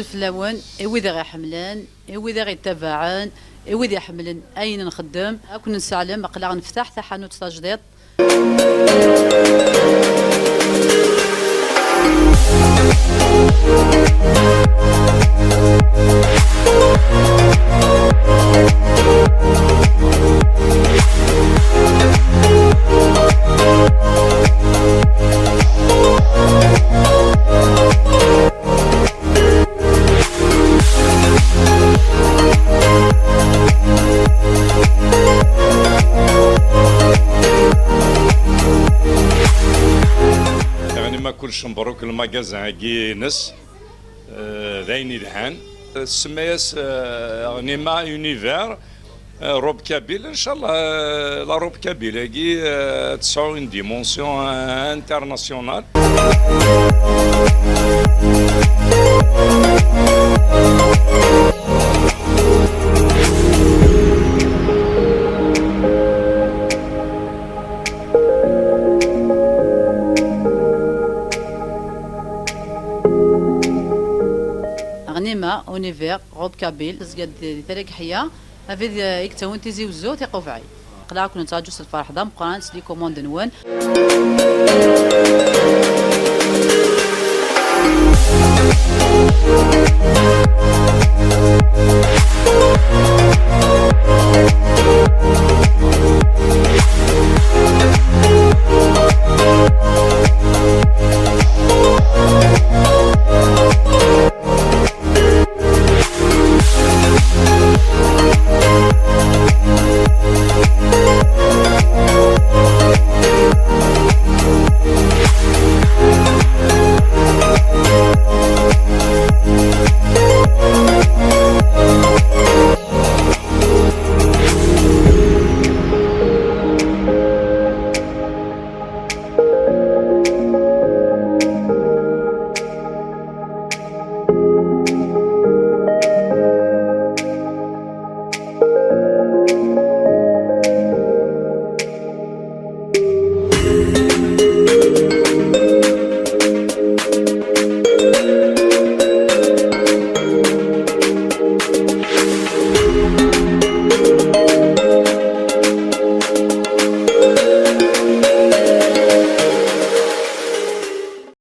زوج فلاون وإذا غيحملن وإذا غيتبعن وإذا يحملن أين نخدم أكون نسالم أقلع نفتح تحانوت تجديد. كلش مبروك الماغازان كي نس ذاين يدهان سمياس نيما يونيفير روب كابيل ان شاء الله لا روب كابيل كي تسعو اون ديمونسيون انترناسيونال. غنيمة اونيفير روب كابيل تزقد تريك حيا هذا يكتون تيزي وزو تيقوفعي قلاك نتاجو الفرح دام قران سلي كوموند نون.